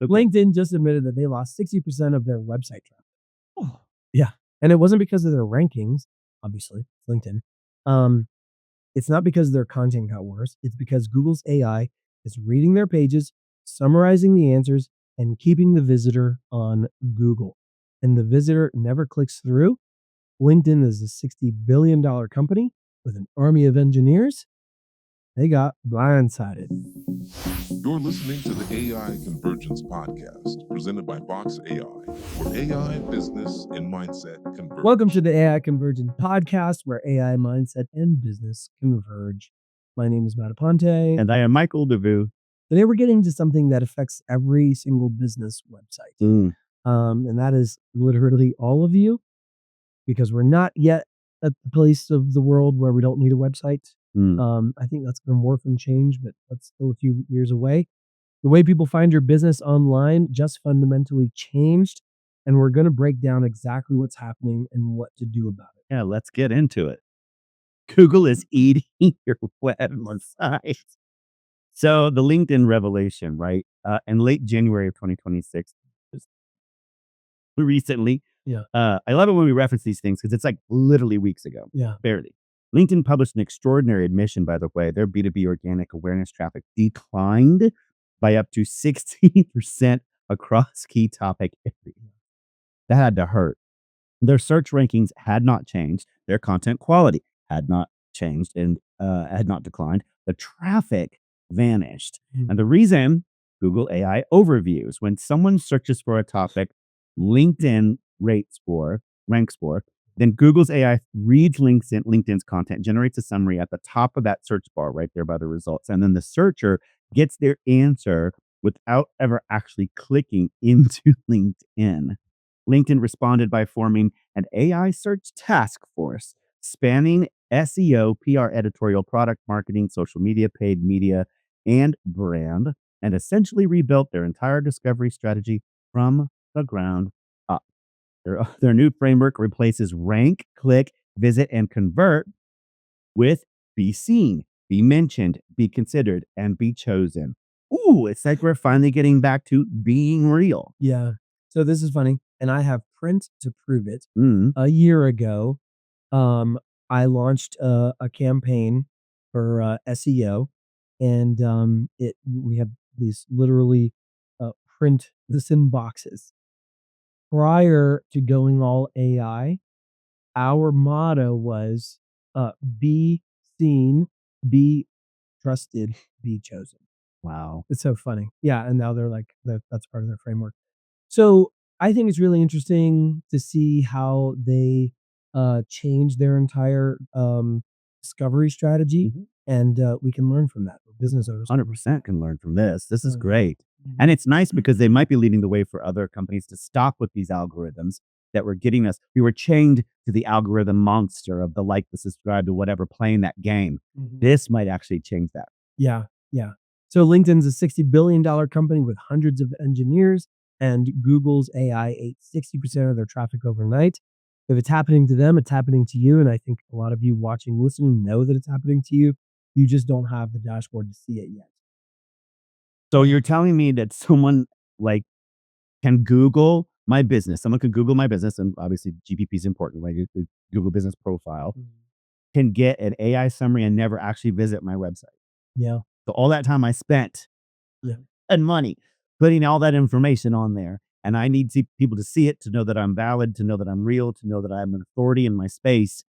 Okay. LinkedIn just admitted that they lost 60% of their website traffic. Oh, Yeah. And it wasn't because of their rankings, obviously, LinkedIn. It's not because their content got worse. It's because Google's AI is reading their pages, summarizing the answers, and keeping the visitor on Google. And the visitor never clicks through. LinkedIn is a $60 billion company with an army of engineers. They got blindsided. You're listening to the AI Convergence Podcast, presented by Box AI, where AI, business, and mindset converge. Welcome to the AI Convergence Podcast, where AI, mindset, and business converge. My name is Matt Aponte. and I am Michael DeVue. Today we're getting to something that affects every single business website. And that is literally all of you, because we're not yet at the place of the world where we don't need a website. I think that's going to morph and change, but that's still a few years away. The way people find your business online just fundamentally changed, and we're going to break down exactly what's happening and what to do about it. Yeah, let's get into it. Google is eating your website. So the LinkedIn revelation, right? In late January of 2026, recently. Yeah. I love it when we reference these things because it's like literally weeks ago. Yeah. Barely. LinkedIn published an extraordinary admission, by the way. Their B2B organic awareness traffic declined by up to 16% across key topic areas. That had to hurt. Their search rankings had not changed. Their content quality had not changed and had not declined. The traffic vanished. And the reason, Google AI overviews. When someone searches for a topic, LinkedIn ranks for, then Google's AI reads LinkedIn's content, generates a summary at the top of that search bar right there by the results. And then the searcher gets their answer without ever actually clicking into LinkedIn. LinkedIn responded by forming an AI search task force spanning SEO, PR, editorial, product marketing, social media, paid media, and brand, and essentially rebuilt their entire discovery strategy from the ground up. Their new framework replaces rank, click, visit, and convert with be seen, be mentioned, be considered, and be chosen. Ooh, it's like we're finally getting back to being real. Yeah. So this is funny, and I have print to prove it. Mm. A year ago, I launched a campaign for SEO, and we have these literally print this in boxes. Prior to going all AI, our motto was be seen, be trusted, be chosen. Wow. It's so funny. Yeah, and now they're like that's part of their framework. So I think it's really interesting to see how they change their entire discovery strategy, and we can learn from that. Business owners, 100% can learn from this. This is great. And it's nice because they might be leading the way for other companies to stop with these algorithms that were getting us. We were chained to the algorithm monster of the like, the subscribe, to whatever, playing that game. This might actually change that. Yeah, yeah. So LinkedIn's a $60 billion company with hundreds of engineers, and Google's AI ate 60% of their traffic overnight. If it's happening to them, it's happening to you. And I think a lot of you watching, listening know that it's happening to you. You just don't have the dashboard to see it yet. So you're telling me that someone like can Google my business. Someone can Google my business, and obviously GPP is important, right? The Google Business Profile can get an AI summary and never actually visit my website. Yeah. So all that time I spent and money putting all that information on there, and I need people to see it, to know that I'm valid, to know that I'm real, to know that I'm an authority in my space.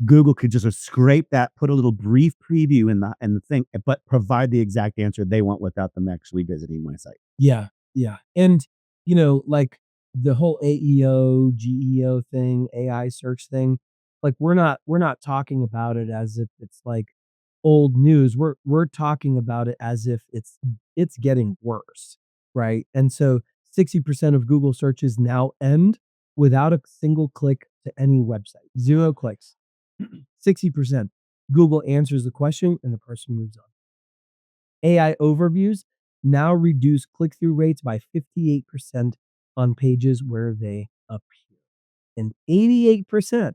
Google could just scrape that, put a little brief preview in the thing, but provide the exact answer they want without them actually visiting my site. Yeah, yeah. And, like the whole AEO, GEO thing, AI search thing, like we're not talking about it as if it's like old news. We're talking about it as if it's getting worse, right? And so 60% of Google searches now end without a single click to any website. 0 clicks. 60%. Google answers the question and the person moves on. AI overviews now reduce click-through rates by 58% on pages where they appear. And 88%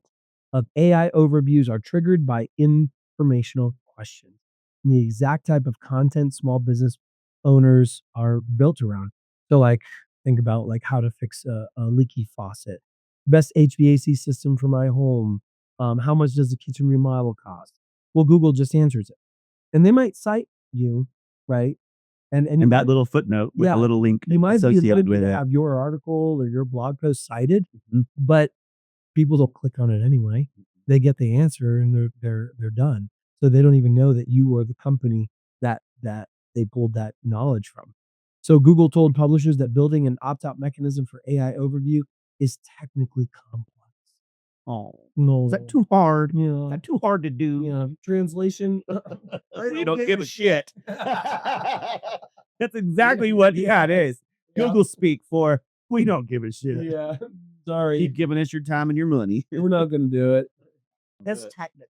of AI overviews are triggered by informational questions, the exact type of content small business owners are built around. So, like, think about, like, how to fix a leaky faucet, best HVAC system for my home, how much does the kitchen remodel cost? Well, Google just answers it, and they might cite you, right? And you And that might little footnote with a yeah, little link you might be associated limited with to it. have your article or your blog post cited, Mhm. but people don't click on it anyway. They get the answer and they're done. So they don't even know that you are the company that they pulled that knowledge from. So Google told publishers that building an opt-out mechanism for AI overview is technically complex. Oh, No. is that too hard? Is Yeah. that too hard to do? Yeah. Translation. You don't give a shit. That's exactly what it is. Yeah. Google speak for we don't give a shit. Yeah. Sorry. Keep giving us your time and your money. We're not gonna do it. That's technical.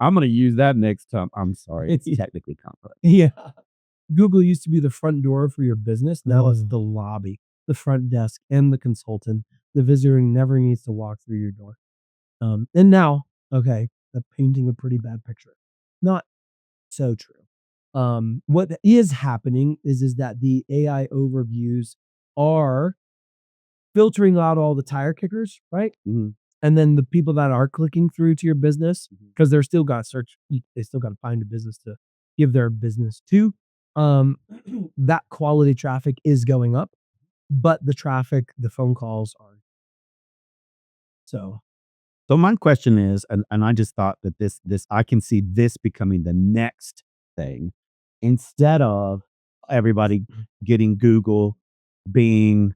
I'm gonna use that next time. I'm sorry. It's technically complex. Yeah. Google used to be the front door for your business. Now it's Oh. the lobby, the front desk, and the consultant. The visitor never needs to walk through your door. And now, okay, painting a pretty bad picture. Not so true. What is happening is that the AI overviews are filtering out all the tire kickers, right? Mhm. And then the people that are clicking through to your business, Mhm. because they're still got to search, they still got to find a business to give their business to. That quality traffic is going up, but the traffic, the phone calls are so. So my question is, and I just thought that this I can see this becoming the next thing instead of everybody getting Google, Bing,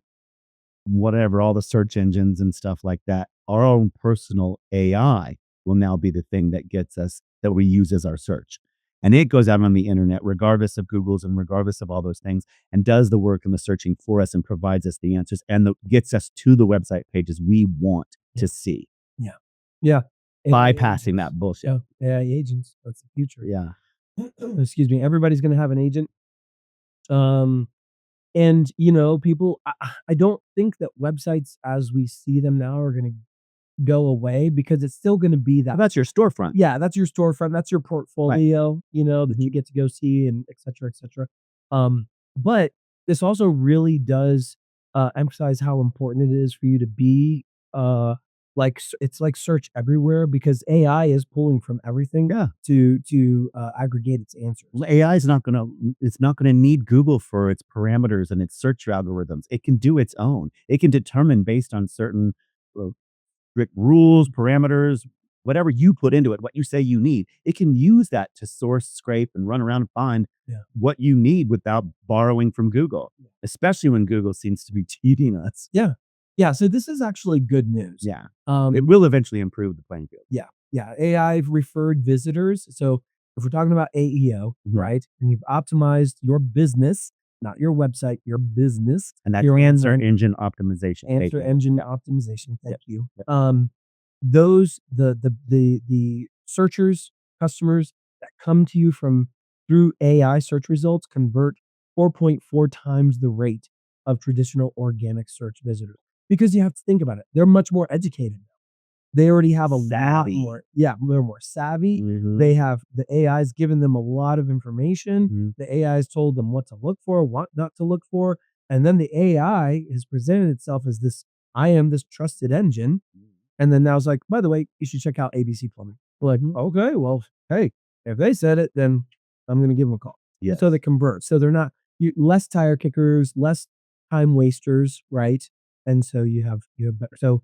whatever, all the search engines and stuff like that. Our own personal AI will now be the thing that gets us that we use as our search. And it goes out on the internet, regardless of Google's and regardless of all those things, and does the work and the searching for us and provides us the answers and gets us to the website pages we want Yeah. to see. Yeah. Yeah. Bypassing that bullshit. Yeah. AI agents. That's the future. Yeah. Excuse me. Everybody's going to have an agent. And people, I don't think that websites as we see them now are going to go away because it's still going to be that. That's your storefront. Yeah, that's your storefront. That's your portfolio, that you get to go see and et cetera, et cetera. But this also really does emphasize how important it is for you to be it's like search everywhere because AI is pulling from everything Yeah. to aggregate its answers. Well, AI is not gonna it's not gonna need Google for its parameters and its search algorithms. It can do its own. It can determine based on certain uh, strict rules, parameters, whatever you put into it, what you say you need. It can use that to source, scrape, and run around and find Yeah. what you need without borrowing from Google, Yeah. especially when Google seems to be cheating us. Yeah. Yeah. So this is actually good news. Yeah. Um, It will eventually improve the playing field. Yeah. Yeah. AI referred visitors. So if we're talking about AEO, Mhm. right, and you've optimized your business, not your website, your business, And that's your answer online engine optimization. Thank answer you. engine optimization. Thank you. Yep. Those the searchers, customers that come to you from through AI search results convert 4.4 times the rate of traditional organic search visitors. Because you have to think about it. They're much more educated. They already have a lot Savvy. more. Yeah, they're more savvy. Mhm. They have the AI's given them a lot of information. Mhm. The AI's told them what to look for, what not to look for, and then the AI has presented itself as this. I am this trusted engine, and then now it's like, by the way, you should check out ABC Plumbing. We're like, okay, well, hey, if they said it, then I'm gonna give them a call. Yes. So they convert. So they're not less tire kickers, less time wasters, right? And so you have better. So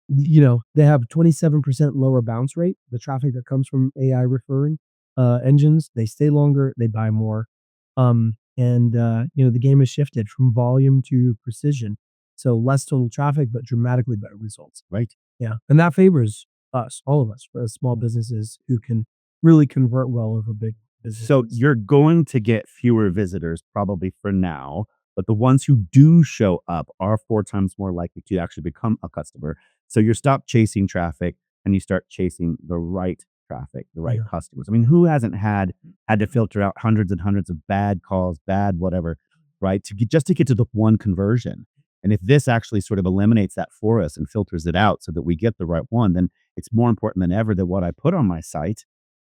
they have 27% lower bounce rate. The traffic that comes from AI referring engines, they stay longer, they buy more. The game has shifted from volume to precision. So less total traffic, but dramatically better results. Right. Yeah. And that favors us, all of us, for small businesses who can really convert well over big businesses. So you're going to get fewer visitors probably for now, but the ones who do show up are 4 times more likely to actually become a customer. So you stop chasing traffic and you start chasing the right traffic, the right Yeah. customers. I mean, who hasn't had to filter out hundreds and hundreds of bad calls, bad whatever, right? Just to get to the one conversion. And if this actually sort of eliminates that for us and filters it out so that we get the right one, then it's more important than ever that what I put on my site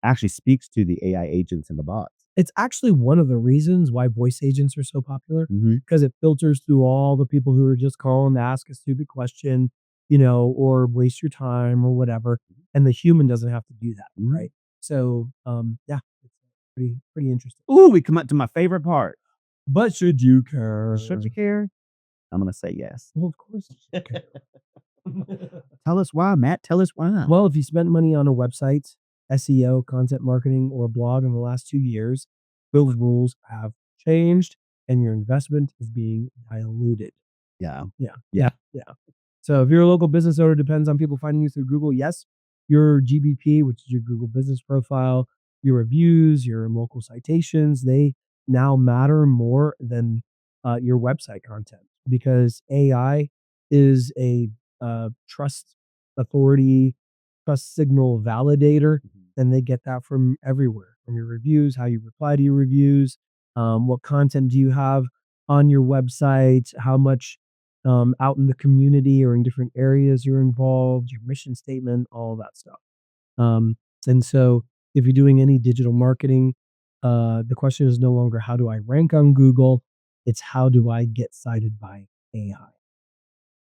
actually speaks to the AI agents and the bots. It's actually one of the reasons why voice agents are so popular, Mhm. because it filters through all the people who are just calling to ask a stupid question, or waste your time or whatever, and the human doesn't have to do that, Mhm. right? So, yeah, it's pretty interesting. Ooh, we come up to my favorite part. But should you care? Should you care? I'm gonna say yes. Well, of course you should care. Tell us why, Matt. Tell us why. Well, if you spent money on a website, SEO, content marketing, or blog in the last 2 years, those rules have changed and your investment is being diluted. Yeah. Yeah. Yeah. Yeah. So if you're a local business owner, depends on people finding you through Google. Yes, your GBP, which is your Google Business Profile, your reviews, your local citations, they now matter more than your website content because AI is a trust authority, trust signal validator, and they get that from everywhere, from your reviews, how you reply to your reviews, what content do you have on your website, how much out in the community or in different areas you're involved, your mission statement, all that stuff. Um, and so if you're doing any digital marketing, the question is no longer how do I rank on Google? It's how do I get cited by AI?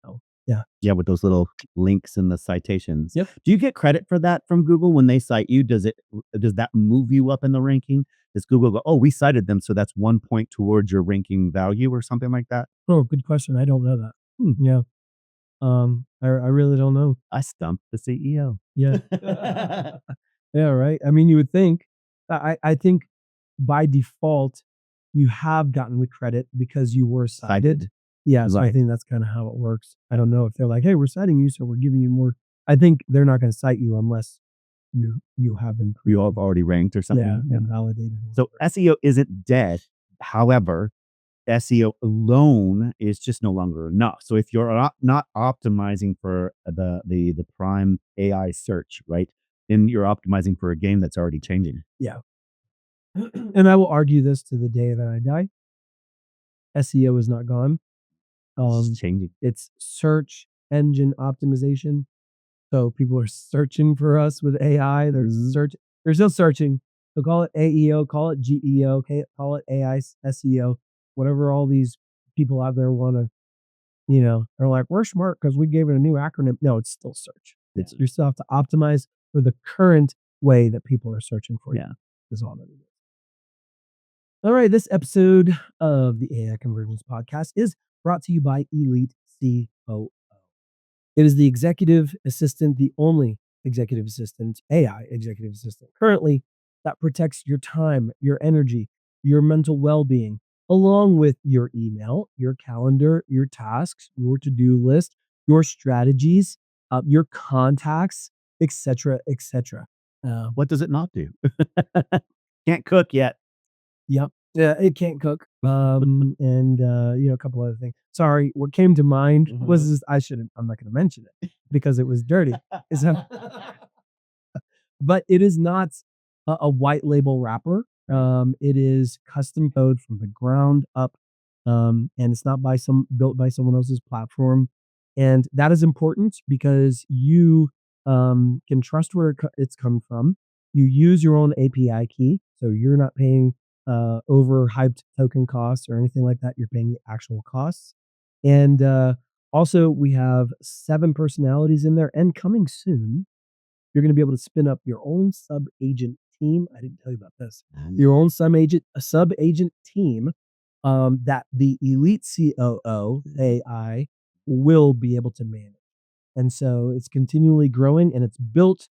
So, yeah. Yeah, with those little links in the citations. Yep. Do you get credit for that from Google when they cite you? Does that move you up in the ranking? Does Google go, "Oh, we cited them, so that's 1 point towards your ranking value," or something like that? Oh, good question. I don't know that. Yeah. I really don't know. I stumped the CEO. Yeah. Yeah, right. I mean, you would think. I think by default, you have gotten the credit because you were cited. Cited. Yeah, so I Right. think that's kind of how it works. I don't know if they're like, "Hey, we're citing you, so we're giving you more." I think they're not going to cite you unless you have been You all have already ranked or something. yeah, and validated. or So whatever. SEO isn't dead. However, SEO alone is just no longer enough. So if you're not optimizing for the prime AI search, right? Then you're optimizing for a game that's already changing. Yeah. And I will argue this to the day that I die. SEO is not gone. It's changing. It's search engine optimization. So people are searching for us with AI. They're still searching. So call it AEO, call it GEO, call it AI SEO, whatever all these people out there want to, they're like, we're smart because we gave it a new acronym. No, it's still search. It's you still have to optimize for the current way that people are searching for you. Yeah. Is all that it is. All right, this episode of the AI Convergence Podcast is brought to you by Elite COO. It is the executive assistant, the only executive assistant, AI executive assistant currently that protects your time, your energy, your mental well being, along with your email, your calendar, your tasks, your to do list, your strategies, your contacts, etc., etc. What does it not do? Can't cook yet. Yep. Yeah, it can't cook. And a couple other things. Sorry, what came to mind was this, I'm not gonna mention it because it was dirty. Is that but it is not a white label wrapper. It is custom code from the ground up. And it's not built by someone else's platform. And that is important because you can trust where it's come from. You use your own API key, so you're not paying overhyped token costs or anything like that. You're paying the actual costs. And also, we have 7 personalities in there. And coming soon, you're going to be able to spin up your own sub agent team. I didn't tell you about this. Your own sub agent team that the Elite COO AI will be able to manage. And so it's continually growing and it's built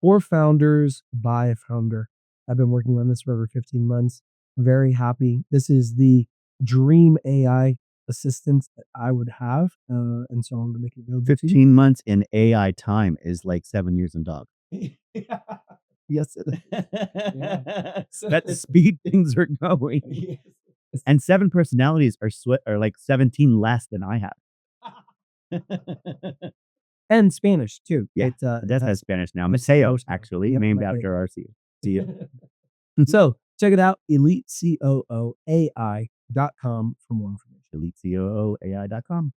for founders by a founder. I've been working on this for over 15 months. Very happy. This is the dream AI assistant that I would have. And so I'm going to make it available to you. 15 months in AI time is like 7 years in dog. Yes. Yeah. At the speed things are going. Yes. And 7 personalities are like 17 less than I have. And Spanish too. Yeah, It that has Spanish now. it's Mateos, Spanish now. actually, Yep, named Mateo. after our CEO. So check it out, elitecooai.com for more information. EliteCOOAI.com.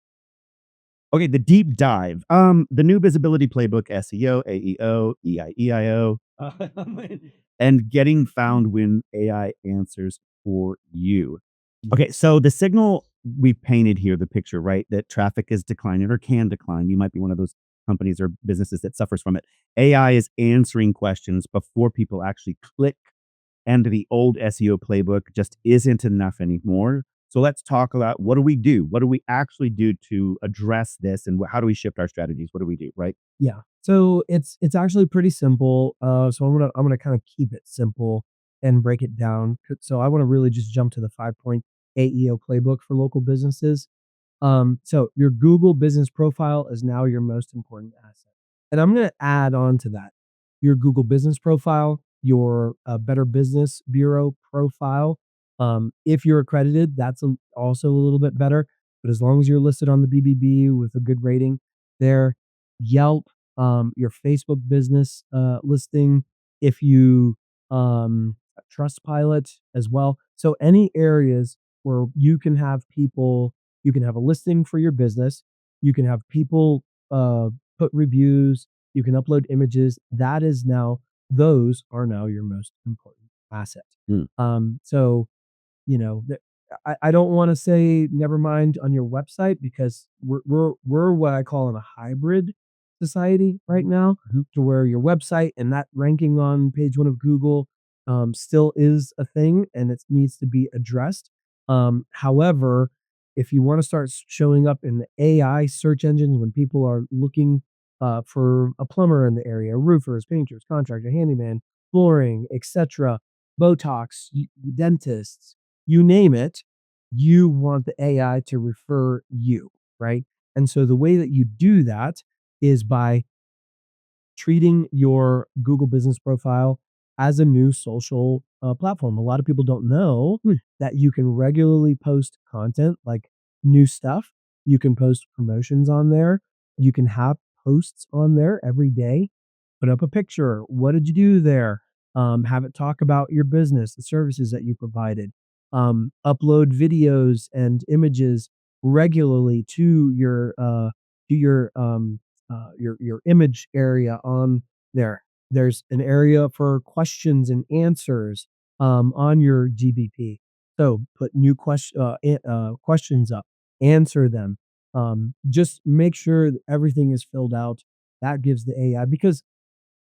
Okay, the deep dive. The new visibility playbook, SEO, AEO, EIEIO. and getting found when AI answers for you. Okay, Yes. so the signal we painted here, the picture, right? That traffic is declining or can decline. You might be one of those companies or businesses that suffers from it. AI is answering questions before people actually click, and the old SEO playbook just isn't enough anymore. So let's talk about what do we do? What do we actually do to address this, and how do we shift our strategies? What do we do, right? Yeah. So it's actually pretty simple. So I'm gonna kind of keep it simple and break it down. So I want to really just jump to the 5 point AEO playbook for local businesses. So your Google business profile is now your most important asset. And I'm going to add on to that your Google business profile, your Better Business Bureau profile. If you're accredited, that's also a little bit better. But as long as you're listed on the BBB with a good rating there, Yelp, your Facebook business listing, if you Trustpilot as well. So any areas where you can have people you can have a listing for your business. You can have people put reviews. You can upload images. Those are now your most important asset. Hmm. So you know, I don't want to say never mind on your website because we're what I call in a hybrid society right now, Mhm. to where your website and that ranking on page one of Google still is a thing and it needs to be addressed. However, if you want to start showing up in the AI search engines when people are looking for a plumber in the area, roofers, painters, contractor, handyman, flooring, etc., Botox, dentists, you name it, you want the AI to refer you, right? And so the way that you do that is by treating your Google business profile as a new social platform. A lot of people don't know that you can regularly post content like new stuff. You can post promotions on there. You can have posts on there every day. Put up a picture. What did you do there? Have it talk about your business, the services that you provided. Upload videos and images regularly to your image area on there. There's an area for questions and answers on your GBP. So put new questions up, answer them. Just make sure that everything is filled out. That gives the AI, because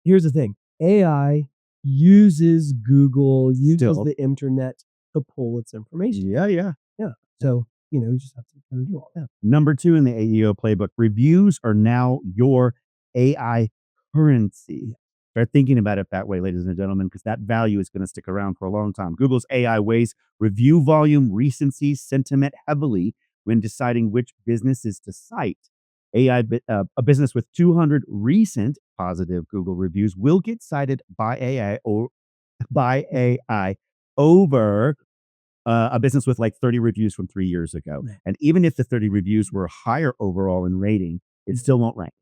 here's the thing, AI uses Google, uses Still. the internet to pull its information. Yeah, yeah. Yeah. So, you just have to kind of do all that. Number 2 in the AEO playbook, reviews are now your AI currency. Start thinking about it that way, ladies and gentlemen, because that value is going to stick around for a long time. Google's AI weighs review volume, recency, sentiment heavily when deciding which businesses to cite. A business with 200 recent positive Google reviews will get cited by AI over a business with like 30 reviews from 3 years ago. Yeah. And even if the 30 reviews were higher overall in rating, it Mhm. still won't rank.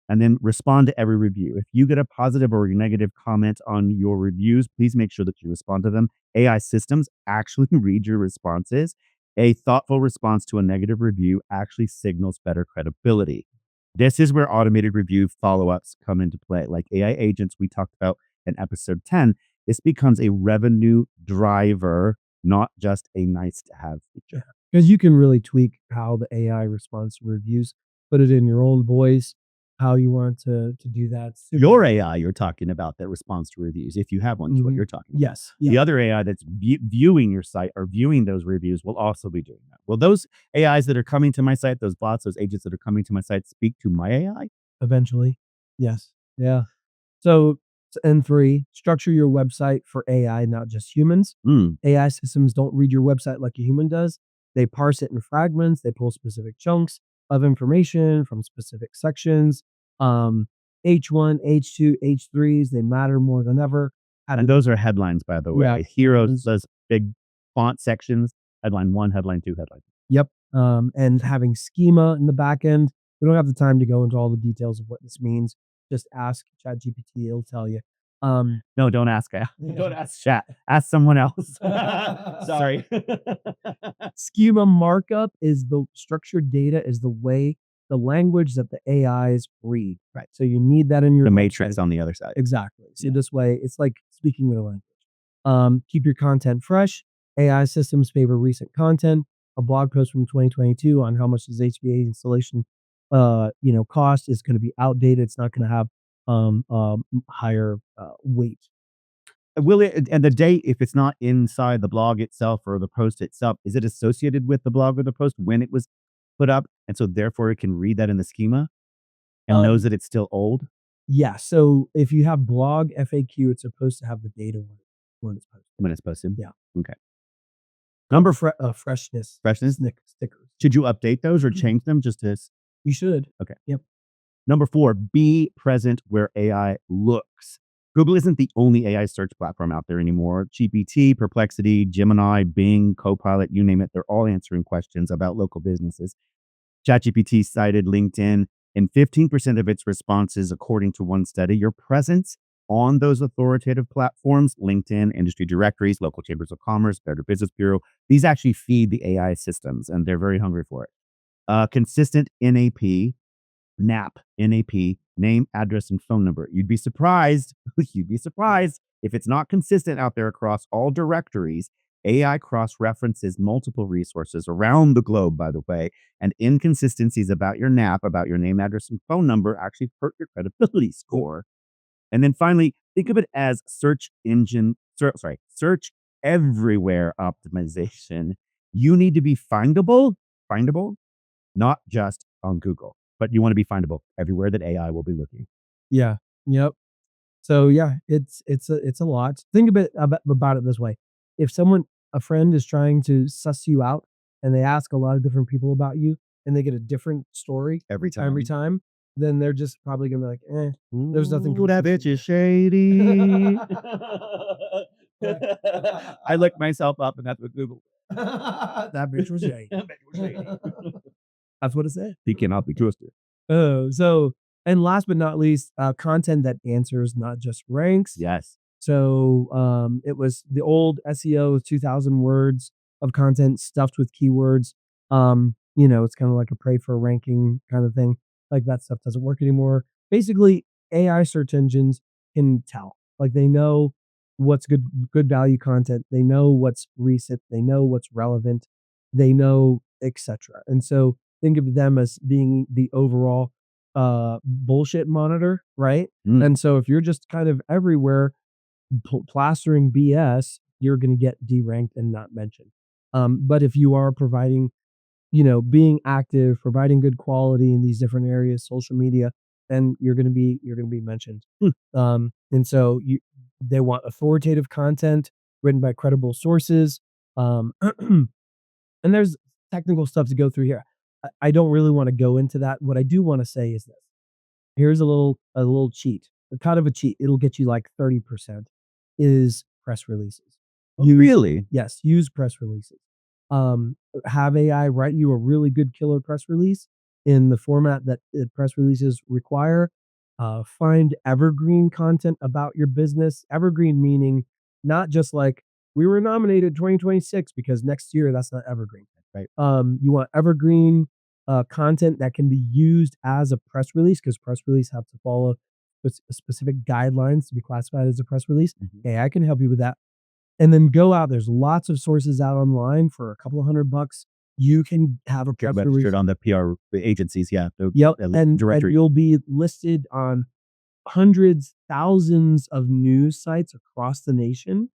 And then respond to every review. If you get a positive or a negative comment on your reviews, please make sure that you respond to them. AI systems actually read your responses. A thoughtful response to a negative review actually signals better credibility. This is where automated review follow ups come into play. Like AI agents we talked about in episode 10, this becomes a revenue driver, not just a nice to have feature. Because you can really tweak how the AI responds to reviews, put it in your own voice, how you want to do that. Your AI you're talking about that responds to reviews, if you have one, is what Mhm. you're talking about. Yes. The Yeah. other AI that's viewing your site or viewing those reviews will also be doing that. Will those AIs that are coming to my site, those bots, those agents that are coming to my site speak to my AI? Eventually. Yes. Yeah. So, and three, structure your website for AI, not just humans. Mm. AI systems don't read your website like a human does. They parse it in fragments. They pull specific chunks of information from specific sections. Um, H1, H2, H3s, they matter more than ever. And those are headlines, by the way. Yeah. Heroes, those big font sections, headline 1, headline 2, headline 3. Yep. And having schema in the back end. We don't have the time to go into all the details of what this means. Just ask ChatGPT, it'll tell you. No, don't ask. Don't ask chat. Ask someone else. Sorry. Schema markup is the structured data, is the language that the AIs read. Right. So you need that in your The website. matrix on the other side. Exactly. So Yeah. this way, it's like speaking their language. Keep your content fresh. AI systems favor recent content. A blog post from 2022 on how much does HVA installation, cost is going to be outdated. It's not going to have higher weight. Will it and the date, if it's not inside the blog itself or the post itself, is it associated with the blog or the post when it was put up? And so therefore it can read that in the schema and knows Um, that it's still old yeah. So if you have blog FAQ, it's supposed to have the data when it's posted. when it's posted? Yeah. Okay. Number freshness Freshness? stickers. Should you update those or change them just to You should. Okay. Yep. Number 4, be present where AI looks. Google isn't the only AI search platform out there anymore. GPT, Perplexity, Gemini, Bing, Copilot, you name it, they're all answering questions about local businesses. ChatGPT cited LinkedIn in 15% of its responses, according to one study. Your presence on those authoritative platforms, LinkedIn, industry directories, local chambers of commerce, Better Business Bureau, these actually feed the AI systems, and they're very hungry for it. Consistent NAP, name, address, and phone number. You'd be surprised, you'd be surprised if it's not consistent out there across all directories. AI cross-references multiple resources around the globe, by the way, and inconsistencies about your NAP, about your name, address, and phone number actually hurt your credibility score. And then finally, think of it as search everywhere optimization. You need to be findable, not just on Google, but you want to be findable everywhere that AI will be looking. Yeah. Yep. So yeah, it's a lot. Think about it this way: if a friend is trying to suss you out, and they ask a lot of different people about you, and they get a different story Every every time. time, then they're just probably gonna be like, there's nothing Ooh, that bitch consistent is shady. here." I looked myself up, and that's what Google. That bitch was shady. That bitch was shady. That's what it said. He cannot be trusted. Oh, so and last but not least, content that answers, not just ranks. Yes. So it was the old SEO 2000 words of content stuffed with keywords. It's kind of like a pray for a ranking kind of thing. Like that stuff doesn't work anymore. Basically, AI search engines can tell. Like they know what's good value content. They know what's recent. They know what's relevant. They know etc. And so think of them as being the overall bullshit monitor, right? Mm. And so if you're just kind of everywhere plastering BS, you're going to get deranked and not mentioned. But if you are providing, being active, providing good quality in these different areas, social media, then you're going to be mentioned. And so they want authoritative content written by credible sources. And there's technical stuff to go through here. I don't really want to go into that. What I do want to say is this. Here's a little cheat, kind of a cheat. It'll get you like 30% is press releases. Really? Yes, use press releases. Have AI write you a really good killer press release in the format that press releases require. Find evergreen content about your business. Evergreen meaning not just like we were nominated 2026 because next year that's not evergreen. Right. You want evergreen content that can be used as a press release because press release have to follow specific guidelines to be classified as a press release. Mhm. AI can help you with that. And then go out. There's lots of sources out online for a couple of $100. You can have a press release. Registered on the PR the agencies, yeah. Yep. The And directory. you'll be listed on hundreds, thousands of news sites across the nation.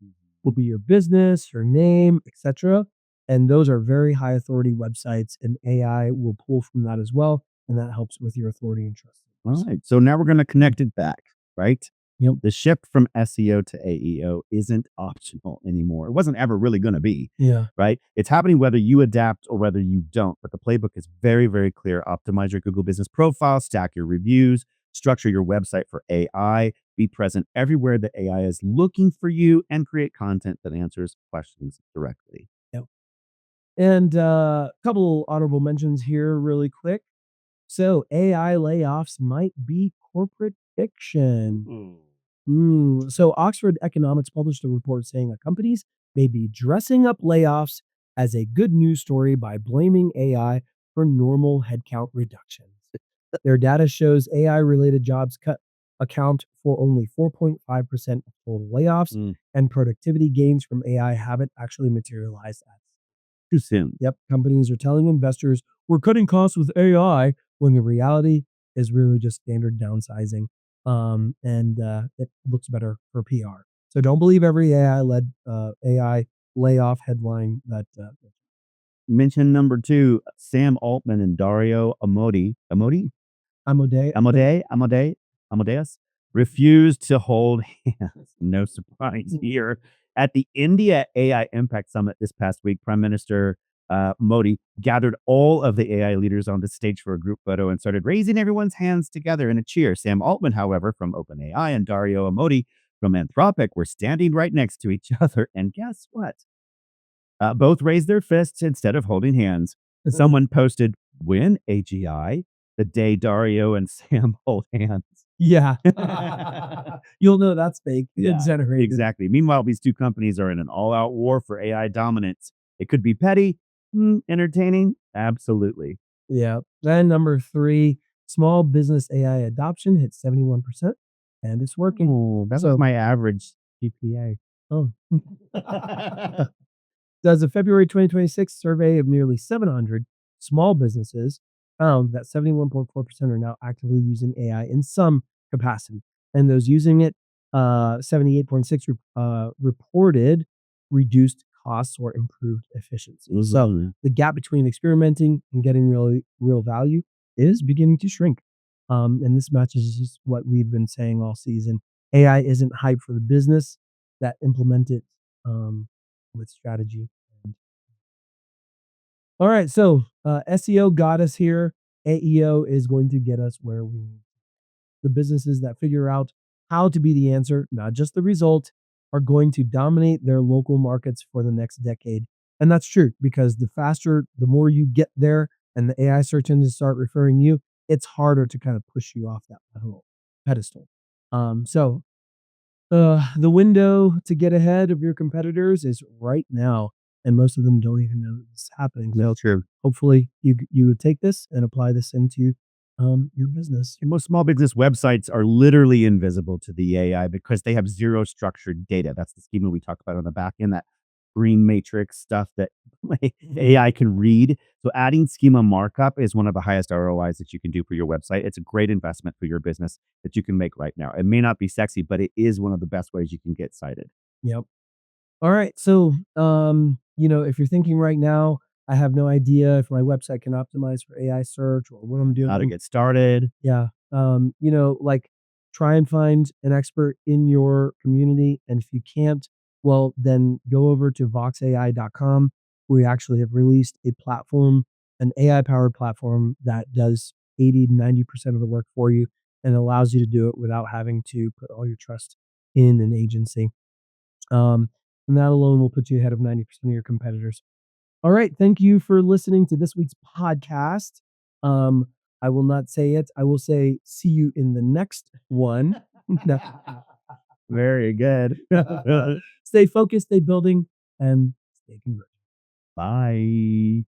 Will be your business, your name, etc. And those are very high authority websites, and AI will pull from that as well. And that helps with your authority and trust. All right. So now we're going to connect it back, right? Yep. The shift from SEO to AEO isn't optional anymore. It wasn't ever really going to be, Yeah. right? It's happening whether you adapt or whether you don't. But the playbook is very, very clear. Optimize your Google business profile, stack your reviews, structure your website for AI, be present everywhere that AI is looking for you, and create content that answers questions directly. Yep. And a couple honorable mentions here, really quick. So AI layoffs might be corporate fiction. So Oxford Economics published a report saying that companies may be dressing up layoffs as a good news story by blaming AI for normal headcount reductions. Their data shows AI-related jobs cut account for only 4.5% of total layoffs, and productivity gains from AI haven't actually materialized as Too soon. Yep, companies are telling investors we're cutting costs with AI when the reality is really just standard downsizing. And it looks better for PR. So don't believe every AI-led AI layoff headline that Mention number 2, Sam Altman and Dario Amodi? Amode. Amadeus refused to hold hands. No surprise here. At the India AI Impact Summit this past week, Prime Minister Modi gathered all of the AI leaders on the stage for a group photo and started raising everyone's hands together in a cheer. Sam Altman, however, from OpenAI, and Dario Amodi from Anthropic were standing right next to each other. And guess what? Both raised their fists instead of holding hands. Someone posted, "Win AGI the day Dario and Sam hold hands." Yeah. You'll know that's fake. Yeah, It's generated. exactly. Meanwhile, these two companies are in an all-out war for AI dominance. It could be petty, entertaining, absolutely. Yeah. Then number 3, small business AI adoption hit 71%, and it's working. Oh, that was So my average GPA. oh. Does a February 2026 survey of nearly 700 small businesses found that 71.4% are now actively using AI in some capacity. And those using it, 78.6 reported reduced costs or improved efficiency. So the gap between experimenting and getting real value is beginning to shrink. And this matches just what we've been saying all season. AI isn't hype for the business that implement it with strategy. All right, so SEO got us here. AEO is going to get us where we need. The businesses that figure out how to be the answer, not just the result, are going to dominate their local markets for the next decade. And that's true because the faster, the more you get there and the AI search engines start referring you, it's harder to kind of push you off that pedestal. So the window to get ahead of your competitors is right now, and most of them don't even know this is happening. No, true. Hopefully, you would take this and apply this into your business. Most small business websites are literally invisible to the AI because they have zero structured data. That's the schema we talk about on the back end, that green matrix stuff that AI can read. So adding schema markup is one of the highest ROIs that you can do for your website. It's a great investment for your business that you can make right now. It may not be sexy, but it is one of the best ways you can get cited. Yep. All right. So, if you're thinking right now, I have no idea if my website can optimize for AI search or what I'm How to doing. get started. Yeah. Like try and find an expert in your community. And if you can't, well, then go over to voxai.com. We actually have released a platform, an AI powered platform that does 80 to 90% of the work for you and allows you to do it without having to put all your trust in an agency. And that alone will put you ahead of 90% of your competitors. All right. Thank you for listening to this week's podcast. Um, I will not say it. I will say, see you in the next one. Very good. Stay focused, stay building, and stay converged. Bye.